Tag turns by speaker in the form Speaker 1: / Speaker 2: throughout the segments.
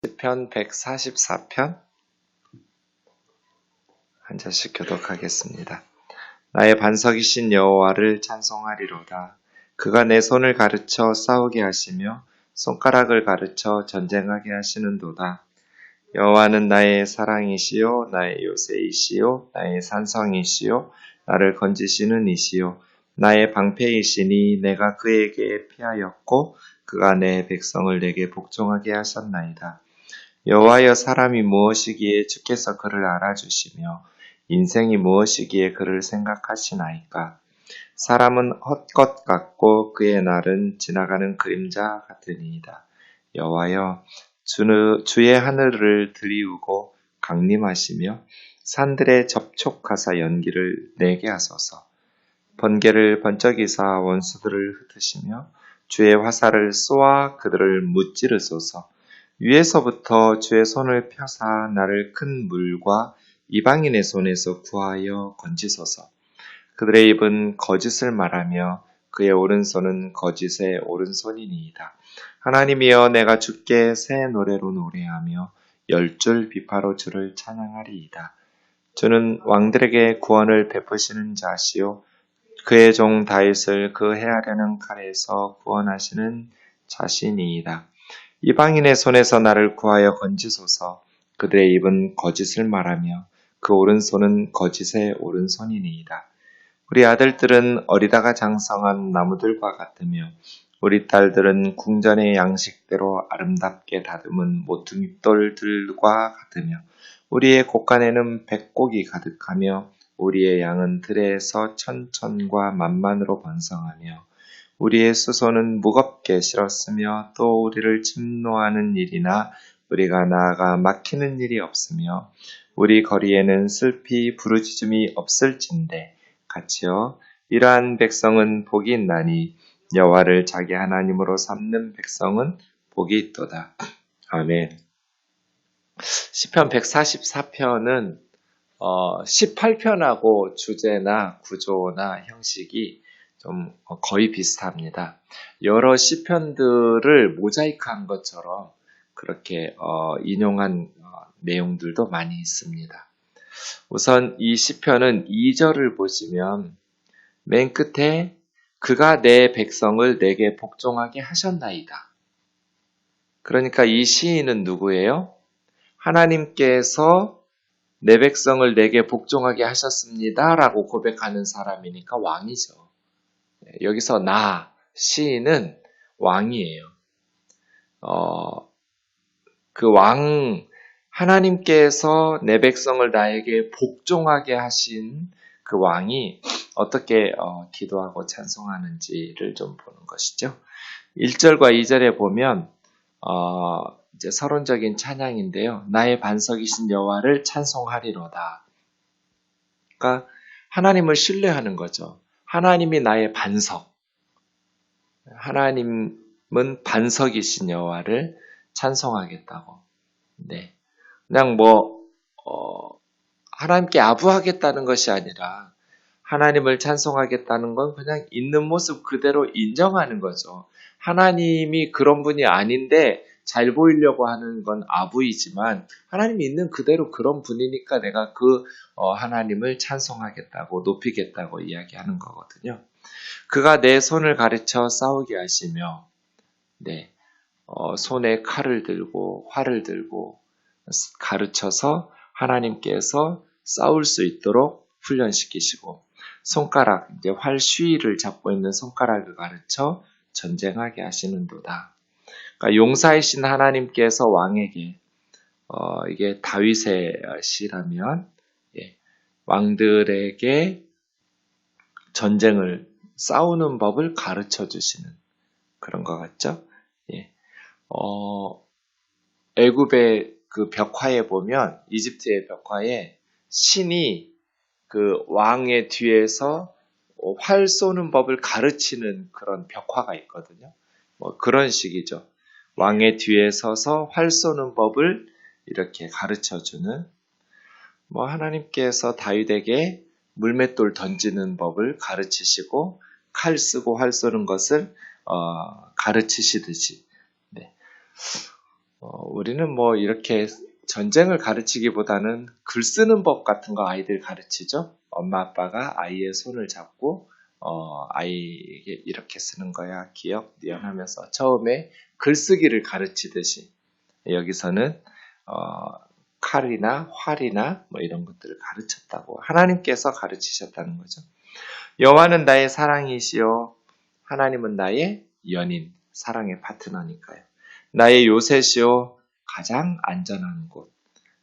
Speaker 1: 시편 144편 한 절씩 교독하겠습니다. 나의 반석이신 여호와를 찬송하리로다. 그가 내 손을 가르쳐 싸우게 하시며 손가락을 가르쳐 전쟁하게 하시는도다. 여호와는 나의 사랑이시요 나의 요새이시요 나의 산성이시요 나를 건지시는 이시요 나의 방패이시니 내가 그에게 피하였고 그가 내 백성을 내게 복종하게 하셨나이다. 여호와여, 사람이 무엇이기에 주께서 그를 알아주시며 인생이 무엇이기에 그를 생각하시나이까. 사람은 헛것 같고 그의 날은 지나가는 그림자 같으니이다. 여호와여, 주의 하늘을 들이우고 강림하시며 산들에 접촉하사 연기를 내게 하소서. 번개를 번쩍이사 원수들을 흩으시며 주의 화살을 쏘아 그들을 무찌르소서. 위에서부터 주의 손을 펴사 나를 큰 물과 이방인의 손에서 구하여 건지소서. 그들의 입은 거짓을 말하며 그의 오른손은 거짓의 오른손이니이다. 하나님이여, 내가 주께 새 노래로 노래하며 열줄 비파로 주를 찬양하리이다. 주는 왕들에게 구원을 베푸시는 자시요 그의 종 다윗을 그 해하려는 칼에서 구원하시는 자신이이다. 이방인의 손에서 나를 구하여 건지소서. 그들의 입은 거짓을 말하며 그 오른손은 거짓의 오른손이니이다. 우리 아들들은 어리다가 장성한 나무들과 같으며 우리 딸들은 궁전의 양식대로 아름답게 다듬은 모퉁이돌들과 같으며 우리의 곳간에는 백곡이 가득하며 우리의 양은 들에서 천천과 만만으로 번성하며 우리의 수소는 무겁게 실었으며 또 우리를 침노하는 일이나 우리가 나아가 막히는 일이 없으며 우리 거리에는 슬피 부르짖음이 없을진데 같이요 이러한 백성은 복이 있나니 여호와를 자기 하나님으로 삼는 백성은 복이 있도다. 아멘. 시편 144편은 18편하고 주제나 구조나 형식이 좀 거의 비슷합니다. 여러 시편들을 모자이크한 것처럼 그렇게 인용한 내용들도 많이 있습니다. 우선 이 시편은 2절을 보시면 맨 끝에 그가 내 백성을 내게 복종하게 하셨나이다. 그러니까 이 시인은 누구예요? 하나님께서 내 백성을 내게 복종하게 하셨습니다 라고 고백하는 사람이니까 왕이죠. 여기서 시인은 왕이에요. 그 왕, 하나님께서 내 백성을 나에게 복종하게 하신 그 왕이 어떻게 기도하고 찬송하는지를 좀 보는 것이죠. 1절과 2절에 보면 이제 서론적인 찬양인데요. 나의 반석이신 여호와를 찬송하리로다. 그러니까 하나님을 신뢰하는 거죠. 하나님이 나의 반석. 하나님은 반석이신 여호와를 찬송하겠다고. 네. 그냥 하나님께 아부하겠다는 것이 아니라 하나님을 찬송하겠다는 건 그냥 있는 모습 그대로 인정하는 거죠. 하나님이 그런 분이 아닌데 잘 보이려고 하는 건 아부이지만 하나님이 있는 그대로 그런 분이니까 내가 그 하나님을 찬송하겠다고 높이겠다고 이야기하는 거거든요. 그가 내 손을 가르쳐 싸우게 하시며 손에 칼을 들고 활을 들고 가르쳐서 하나님께서 싸울 수 있도록 훈련시키시고 손가락, 이제 활 쉬위를 잡고 있는 손가락을 가르쳐 전쟁하게 하시는도다. 그러니까 용사이신 하나님께서 왕에게 이게 다윗의 시라면 왕들에게 전쟁을 싸우는 법을 가르쳐 주시는 그런 것 같죠? 애굽의 그 벽화에 보면 이집트의 벽화에 신이 그 왕의 뒤에서 활 쏘는 법을 가르치는 그런 벽화가 있거든요. 그런 식이죠. 왕의 뒤에 서서 활 쏘는 법을 이렇게 가르쳐주는 하나님께서 다윗에게 물맷돌 던지는 법을 가르치시고 칼 쓰고 활 쏘는 것을 가르치시듯이 우리는 뭐 이렇게 전쟁을 가르치기보다는 글 쓰는 법 같은 거 아이들 가르치죠. 엄마 아빠가 아이의 손을 잡고 아이에게 이렇게 쓰는 거야. 기억, 니언하면서 처음에 글쓰기를 가르치듯이 여기서는 칼이나 활이나 뭐 이런 것들을 가르쳤다고 하나님께서 가르치셨다는 거죠. 여호와는 나의 사랑이시요 하나님은 나의 연인, 사랑의 파트너니까요. 나의 요새시요 가장 안전한 곳,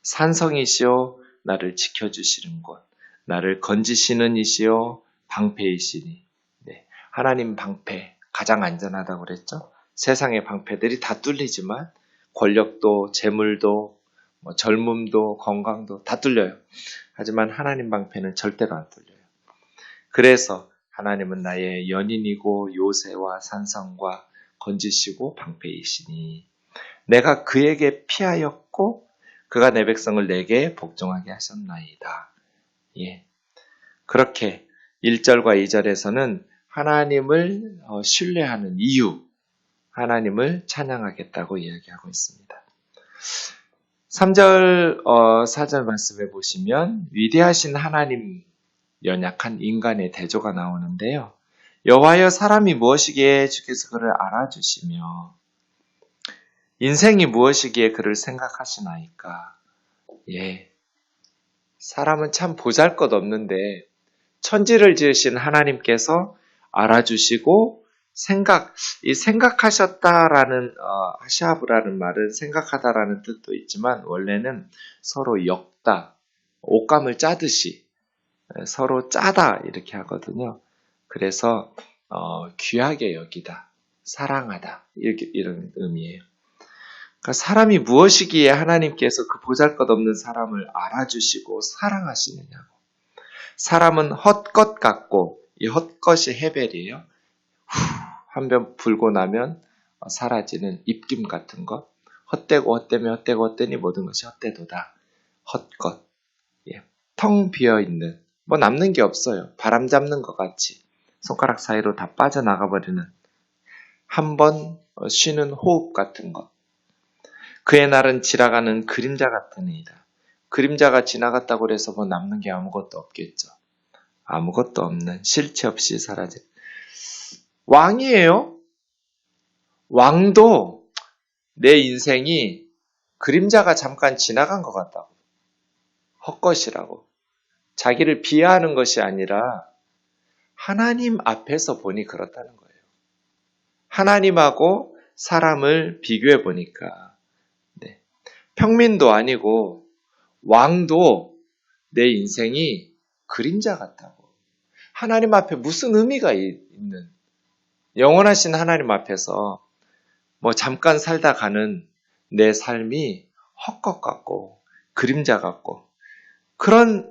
Speaker 1: 산성이시요 나를 지켜주시는 곳, 나를 건지시는 이시요 방패이시니. 네, 하나님 방패 가장 안전하다고 그랬죠. 세상의 방패들이 다 뚫리지만 권력도 재물도 젊음도 건강도 다 뚫려요. 하지만 하나님 방패는 절대로 안 뚫려요. 그래서 하나님은 나의 연인이고 요새와 산성과 건지시고 방패이시니 내가 그에게 피하였고 그가 내 백성을 내게 복종하게 하셨나이다. 예. 그렇게 1절과 2절에서는 하나님을 신뢰하는 이유, 하나님을 찬양하겠다고 이야기하고 있습니다. 3절, 4절 말씀해 보시면 위대하신 하나님, 연약한 인간의 대조가 나오는데요. 여호와여 사람이 무엇이기에 주께서 그를 알아주시며 인생이 무엇이기에 그를 생각하시나이까. 예, 사람은 참 보잘것없는데 천지를 지으신 하나님께서 알아주시고 이 생각하셨다라는 하샤브라는 말은 생각하다라는 뜻도 있지만 원래는 서로 엮다, 옷감을 짜듯이 서로 짜다 이렇게 하거든요. 그래서 귀하게 여기다, 사랑하다 이런 의미예요. 그러니까 사람이 무엇이기에 하나님께서 그 보잘것없는 사람을 알아주시고 사랑하시느냐고. 사람은 헛것 같고 이 헛것이 헤벨이에요. 한 번 불고 나면 사라지는 입김 같은 것. 헛되고 헛되면 헛되고 헛되니 모든 것이 헛되도다. 헛것. 예. 텅 비어있는 뭐 남는 게 없어요. 바람 잡는 것 같이 손가락 사이로 다 빠져나가버리는 한 번 쉬는 호흡 같은 것. 그의 날은 지나가는 그림자 같은 이다. 그림자가 지나갔다고 해서 뭐 남는 게 아무것도 없겠죠. 아무것도 없는 실체 없이 사라진 왕이에요. 왕도 내 인생이 그림자가 잠깐 지나간 것 같다고. 헛것이라고. 자기를 비하하는 것이 아니라 하나님 앞에서 보니 그렇다는 거예요. 하나님하고 사람을 비교해 보니까 네. 평민도 아니고 왕도 내 인생이 그림자 같다고. 하나님 앞에 무슨 의미가 있는 영원하신 하나님 앞에서 뭐 잠깐 살다 가는 내 삶이 헛것 같고 그림자 같고 그런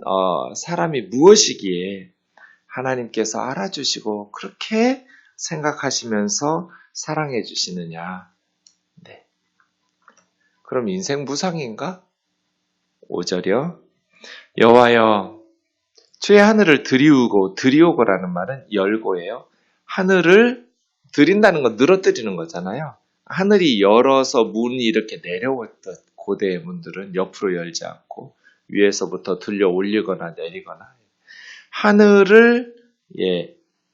Speaker 1: 사람이 무엇이기에 하나님께서 알아주시고 그렇게 생각하시면서 사랑해 주시느냐. 네. 그럼 인생 무상인가? 5절이요. 여호와여 주의 하늘을 들이우고라는 말은 열고예요. 하늘을 들인다는 건 늘어뜨리는 거잖아요. 하늘이 열어서 문이 이렇게 내려왔던 고대의 문들은 옆으로 열지 않고 위에서부터 들려 올리거나 내리거나 하늘을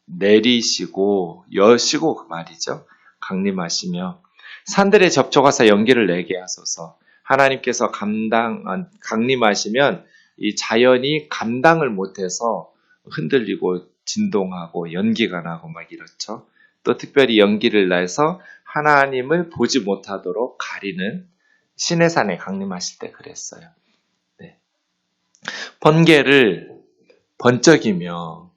Speaker 1: 내리시고 여시고 그 말이죠. 강림하시며 산들에 접촉하사 연기를 내게 하소서. 하나님께서 강림하시면 이 자연이 감당을 못해서 흔들리고 진동하고 연기가 나고 막 이렇죠. 또 특별히 연기를 내서 하나님을 보지 못하도록 가리는 시내산에 강림하실 때 그랬어요. 네. 번개를 번쩍이며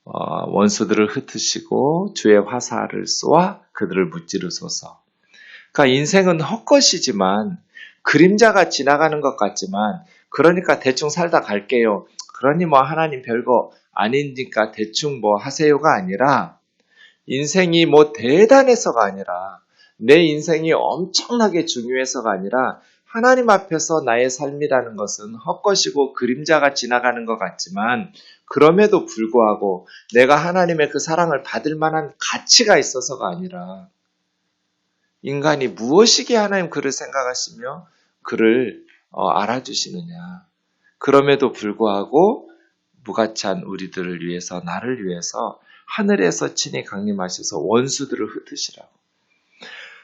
Speaker 1: 원수들을 흩으시고 주의 화살을 쏘아 그들을 무찌르소서. 그러니까 인생은 헛것이지만 그림자가 지나가는 것 같지만 그러니까 대충 살다 갈게요. 그러니 뭐 하나님 별거 아니니까 대충 뭐 하세요가 아니라 인생이 뭐 대단해서가 아니라 내 인생이 엄청나게 중요해서가 아니라 하나님 앞에서 나의 삶이라는 것은 헛것이고 그림자가 지나가는 것 같지만 그럼에도 불구하고 내가 하나님의 그 사랑을 받을 만한 가치가 있어서가 아니라 인간이 무엇이기에 하나님 그를 생각하시며 그를 알아주시느냐. 그럼에도 불구하고 무가찬 우리들을 위해서, 나를 위해서 하늘에서 친히 강림하셔서 원수들을 흩으시라고.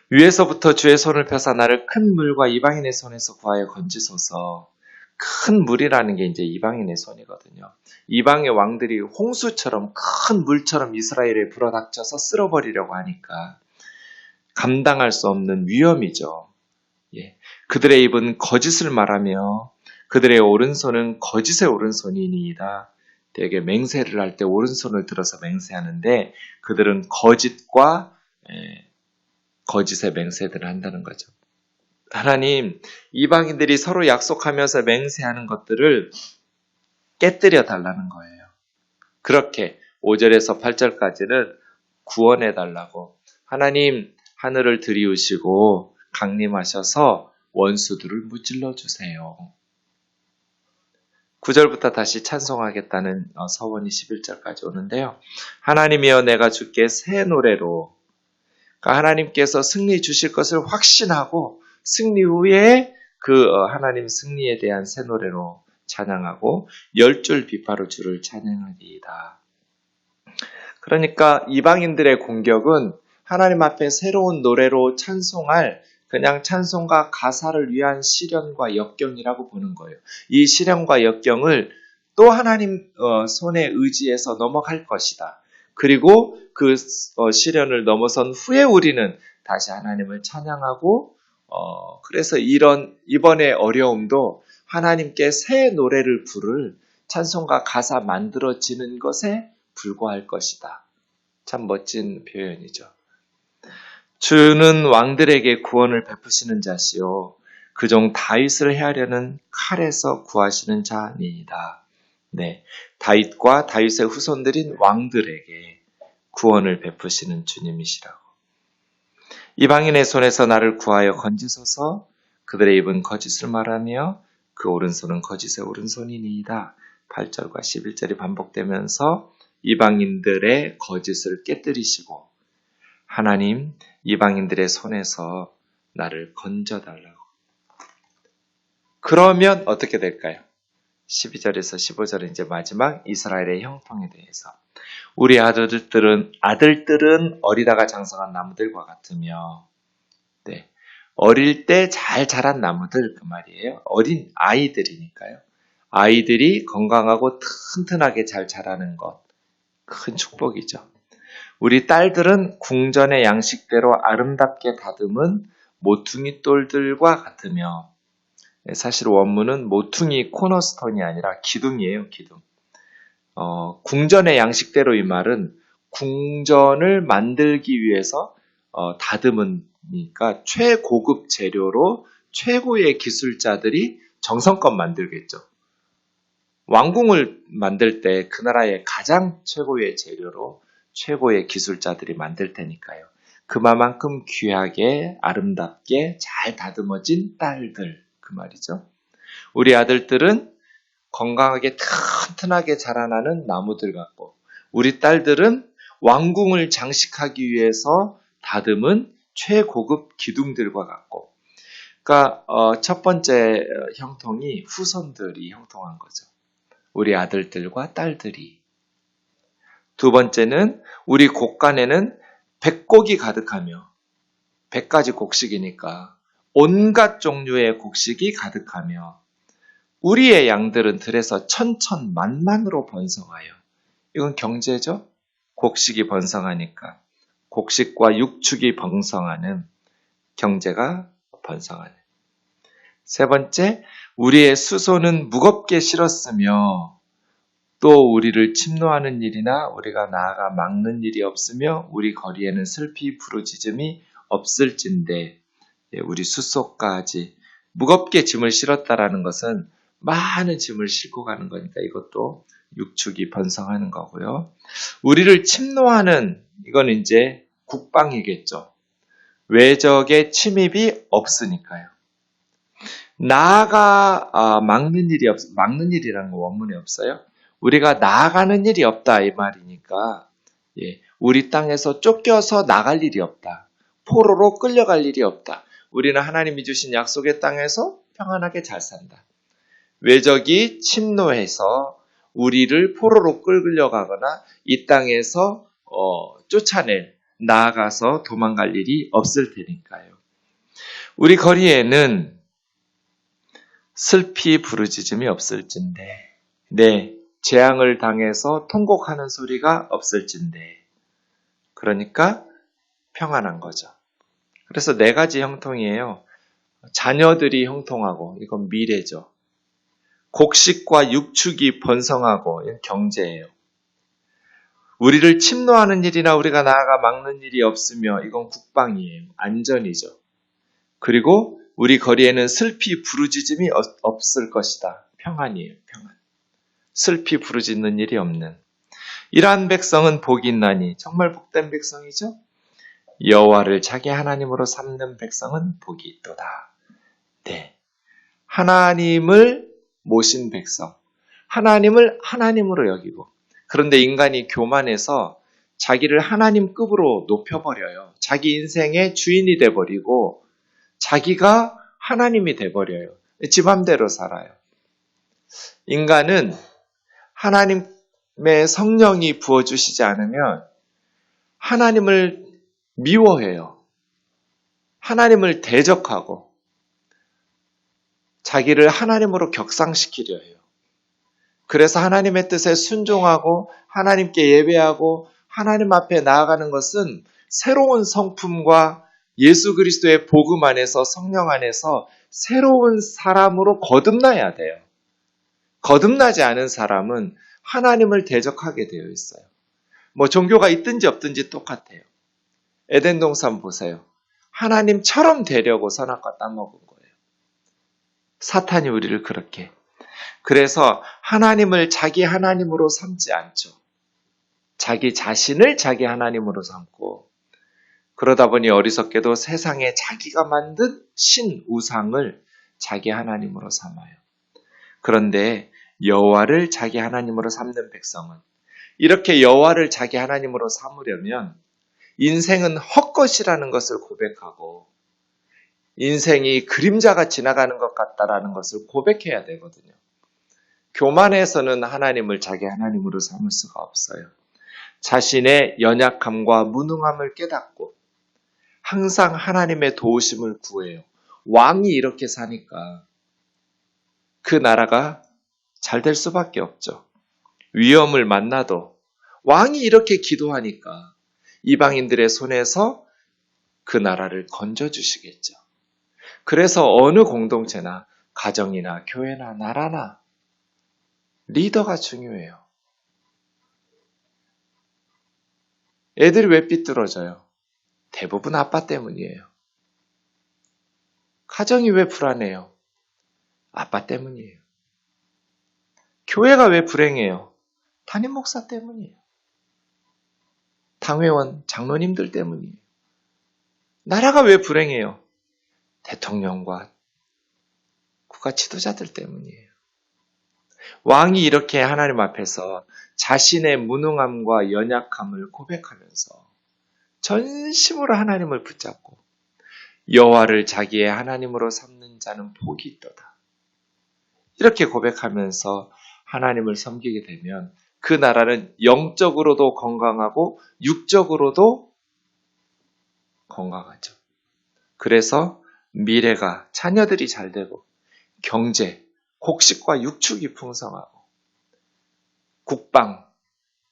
Speaker 1: 위에서부터 주의 손을 펴사 나를 큰 물과 이방인의 손에서 구하여 건지소서. 큰 물이라는 게 이제 이방인의 손이거든요. 이방의 왕들이 홍수처럼 큰 물처럼 이스라엘에 불어닥쳐서 쓸어버리려고 하니까 감당할 수 없는 위험이죠. 예. 그들의 입은 거짓을 말하며 그들의 오른손은 거짓의 오른손이니이다. 되게 맹세를 할 때 오른손을 들어서 맹세하는데 그들은 거짓과 거짓의 맹세들을 한다는 거죠. 하나님, 이방인들이 서로 약속하면서 맹세하는 것들을 깨뜨려 달라는 거예요. 그렇게 5절에서 8절까지는 구원해 달라고. 하나님, 하늘을 들이우시고 강림하셔서 원수들을 무찔러 주세요. 9절부터 다시 찬송하겠다는 서원이 11절까지 오는데요. 하나님이여 내가 주께 새 노래로, 그러니까 하나님께서 승리 주실 것을 확신하고 승리 후에 그 하나님 승리에 대한 새 노래로 찬양하고 10줄 비파로 주를 찬양하리이다. 그러니까 이방인들의 공격은 하나님 앞에 새로운 노래로 찬송할 그냥 찬송가 가사를 위한 시련과 역경이라고 보는 거예요. 이 시련과 역경을 또 하나님 손에 의지해서 넘어갈 것이다. 그리고 그 시련을 넘어선 후에 우리는 다시 하나님을 찬양하고 그래서 이번의 어려움도 하나님께 새 노래를 부를 찬송가 가사 만들어지는 것에 불과할 것이다. 참 멋진 표현이죠. 주는 왕들에게 구원을 베푸시는 자시요 그 종 다윗을 해하려는 칼에서 구하시는 자니이다. 네, 다윗과 다윗의 후손들인 왕들에게 구원을 베푸시는 주님이시라고. 이방인의 손에서 나를 구하여 건지소서. 그들의 입은 거짓을 말하며 그 오른손은 거짓의 오른손이니이다. 8절과 11절이 반복되면서 이방인들의 거짓을 깨뜨리시고 하나님 이방인들의 손에서 나를 건져달라고. 그러면 어떻게 될까요? 12절에서 15절은 이제 마지막 이스라엘의 형통에 대해서. 우리 아들들은 어리다가 장성한 나무들과 같으며, 네, 어릴 때 잘 자란 나무들 그 말이에요. 어린 아이들이니까요. 아이들이 건강하고 튼튼하게 잘 자라는 것, 큰 축복이죠. 우리 딸들은 궁전의 양식대로 아름답게 다듬은 모퉁이 똘들과 같으며, 사실 원문은 모퉁이 코너스톤이 아니라 기둥이에요, 기둥. 궁전의 양식대로 이 말은 궁전을 만들기 위해서 다듬으니까 최고급 재료로 최고의 기술자들이 정성껏 만들겠죠. 왕궁을 만들 때 그 나라의 가장 최고의 재료로 최고의 기술자들이 만들 테니까요. 그만큼 귀하게 아름답게 잘 다듬어진 딸들 그 말이죠. 우리 아들들은 건강하게 튼튼하게 자라나는 나무들 같고 우리 딸들은 왕궁을 장식하기 위해서 다듬은 최고급 기둥들과 같고 그러니까 첫 번째 형통이 후손들이 형통한 거죠. 우리 아들들과 딸들이. 두 번째는 우리 곡간에는 백곡이 가득하며 100가지 곡식이니까 온갖 종류의 곡식이 가득하며 우리의 양들은 들에서 천천만만으로 번성하여. 이건 경제죠? 곡식이 번성하니까. 곡식과 육축이 번성하는 경제가 번성하는. 세 번째, 우리의 수소는 무겁게 실었으며 또 우리를 침노하는 일이나 우리가 나아가 막는 일이 없으며 우리 거리에는 슬피 부르짖음이 없을진데 우리 수소까지 무겁게 짐을 실었다라는 것은 많은 짐을 싣고 가는 거니까 이것도 육축이 번성하는 거고요. 우리를 침노하는 이건 이제 국방이겠죠. 외적의 침입이 없으니까요. 나아가 막는 일이라는 거 원문에 없어요. 우리가 나아가는 일이 없다 이 말이니까 우리 땅에서 쫓겨서 나갈 일이 없다. 포로로 끌려갈 일이 없다. 우리는 하나님이 주신 약속의 땅에서 평안하게 잘 산다. 외적이 침노해서 우리를 포로로 끌려가거나 이 땅에서 나아가서 도망갈 일이 없을 테니까요. 우리 거리에는 슬피 부르짖음이 없을진데, 재앙을 당해서 통곡하는 소리가 없을진데, 그러니까 평안한 거죠. 그래서 4가지 형통이에요. 자녀들이 형통하고, 이건 미래죠. 곡식과 육축이 번성하고, 이건 경제예요. 우리를 침노하는 일이나 우리가 나아가 막는 일이 없으며, 이건 국방이에요. 안전이죠. 그리고 우리 거리에는 슬피 부르짖음이 없을 것이다. 평안이에요. 평안. 슬피 부르짖는 일이 없는. 이러한 백성은 복이 있나니 정말 복된 백성이죠. 여호와를 자기 하나님으로 삼는 백성은 복이 있도다. 네, 하나님을 모신 백성, 하나님을 하나님으로 여기고, 그런데 인간이 교만해서 자기를 하나님급으로 높여버려요. 자기 인생의 주인이 돼버리고 자기가 하나님이 돼버려요. 지 맘대로 살아요. 인간은 하나님의 성령이 부어주시지 않으면 하나님을 미워해요. 하나님을 대적하고 자기를 하나님으로 격상시키려 해요. 그래서 하나님의 뜻에 순종하고 하나님께 예배하고 하나님 앞에 나아가는 것은 새로운 성품과 예수 그리스도의 복음 안에서 성령 안에서 새로운 사람으로 거듭나야 돼요. 거듭나지 않은 사람은 하나님을 대적하게 되어 있어요. 종교가 있든지 없든지 똑같아요. 에덴 동산 보세요. 하나님처럼 되려고 선악과 따먹은 거예요. 사탄이 우리를 그렇게. 그래서 하나님을 자기 하나님으로 삼지 않죠. 자기 자신을 자기 하나님으로 삼고, 그러다 보니 어리석게도 세상에 자기가 만든 신우상을 자기 하나님으로 삼아요. 그런데 여호와를 자기 하나님으로 삼는 백성은, 이렇게 여호와를 자기 하나님으로 삼으려면 인생은 헛것이라는 것을 고백하고 인생이 그림자가 지나가는 것 같다라는 것을 고백해야 되거든요. 교만해서는 하나님을 자기 하나님으로 삼을 수가 없어요. 자신의 연약함과 무능함을 깨닫고 항상 하나님의 도우심을 구해요. 왕이 이렇게 사니까 그 나라가 잘 될 수밖에 없죠. 위험을 만나도 왕이 이렇게 기도하니까 이방인들의 손에서 그 나라를 건져주시겠죠. 그래서 어느 공동체나 가정이나 교회나 나라나 리더가 중요해요. 애들이 왜 삐뚤어져요? 대부분 아빠 때문이에요. 가정이 왜 불안해요? 아빠 때문이에요. 교회가 왜 불행해요? 담임 목사 때문이에요. 당회원, 장로님들 때문이에요. 나라가 왜 불행해요? 대통령과 국가 지도자들 때문이에요. 왕이 이렇게 하나님 앞에서 자신의 무능함과 연약함을 고백하면서 전심으로 하나님을 붙잡고 여호와를 자기의 하나님으로 삼는 자는 복이 있도다. 이렇게 고백하면서 하나님을 섬기게 되면 그 나라는 영적으로도 건강하고 육적으로도 건강하죠. 그래서 미래가 자녀들이 잘 되고 경제, 곡식과 육축이 풍성하고 국방,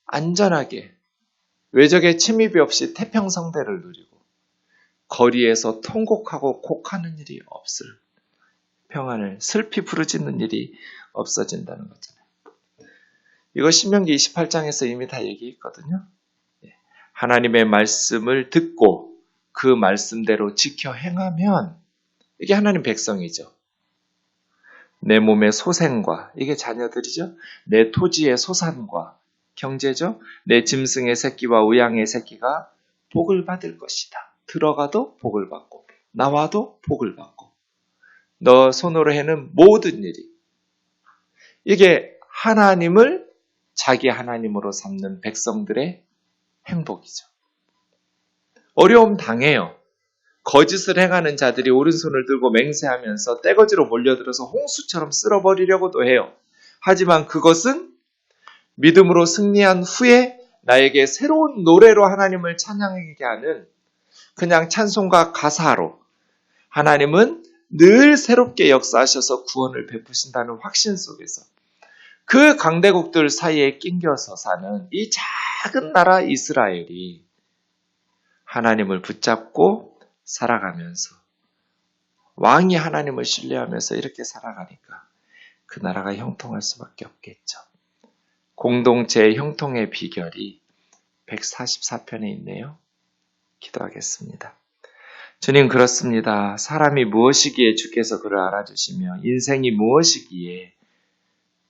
Speaker 1: 안전하게 외적의 침입이 없이 태평성대를 누리고 거리에서 통곡하고 곡하는 일이 없을 평안을 슬피 부르짖는 일이 없어진다는 거잖아요. 이거 신명기 28장에서 이미 다 얘기했거든요. 하나님의 말씀을 듣고 그 말씀대로 지켜 행하면 이게 하나님 백성이죠. 내 몸의 소생과, 이게 자녀들이죠. 내 토지의 소산과 경제죠. 내 짐승의 새끼와 우양의 새끼가 복을 받을 것이다. 들어가도 복을 받고 나와도 복을 받고 너 손으로 해는 모든 일이, 이게 하나님을 자기 하나님으로 삼는 백성들의 행복이죠. 어려움 당해요. 거짓을 행하는 자들이 오른손을 들고 맹세하면서 떼거지로 몰려들어서 홍수처럼 쓸어버리려고도 해요. 하지만 그것은 믿음으로 승리한 후에 나에게 새로운 노래로 하나님을 찬양하게 하는 그냥 찬송가 가사로 하나님은 늘 새롭게 역사하셔서 구원을 베푸신다는 확신 속에서 그 강대국들 사이에 낑겨서 사는 이 작은 나라 이스라엘이 하나님을 붙잡고 살아가면서 왕이 하나님을 신뢰하면서 이렇게 살아가니까 그 나라가 형통할 수밖에 없겠죠. 공동체의 형통의 비결이 144편에 있네요. 기도하겠습니다. 주님, 그렇습니다. 사람이 무엇이기에 주께서 그를 알아주시며 인생이 무엇이기에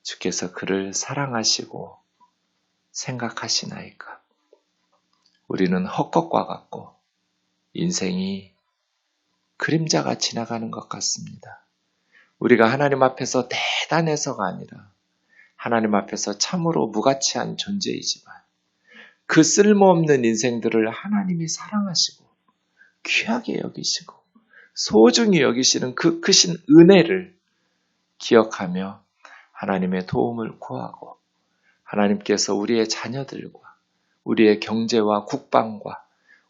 Speaker 1: 주께서 그를 사랑하시고 생각하시나이까. 우리는 헛것과 같고 인생이 그림자가 지나가는 것 같습니다. 우리가 하나님 앞에서 대단해서가 아니라 하나님 앞에서 참으로 무가치한 존재이지만 그 쓸모없는 인생들을 하나님이 사랑하시고 귀하게 여기시고 소중히 여기시는 그 크신 은혜를 기억하며 하나님의 도움을 구하고 하나님께서 우리의 자녀들과 우리의 경제와 국방과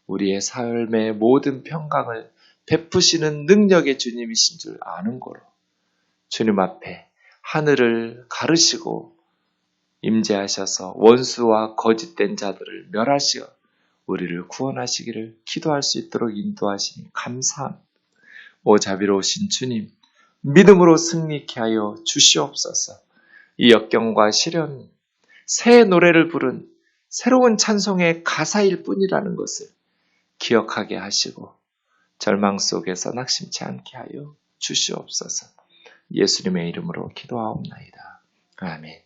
Speaker 1: 우리의 삶의 모든 평강을 베푸시는 능력의 주님이신 줄 아는 거로 주님 앞에 하늘을 가르시고 임재하셔서 원수와 거짓된 자들을 멸하시어 우리를 구원하시기를 기도할 수 있도록 인도하시니 감사합니다. 오 자비로우신 주님, 믿음으로 승리케 하여 주시옵소서. 이 역경과 시련, 새 노래를 부른 새로운 찬송의 가사일 뿐이라는 것을 기억하게 하시고 절망 속에서 낙심치 않게 하여 주시옵소서. 예수님의 이름으로 기도하옵나이다. 아멘.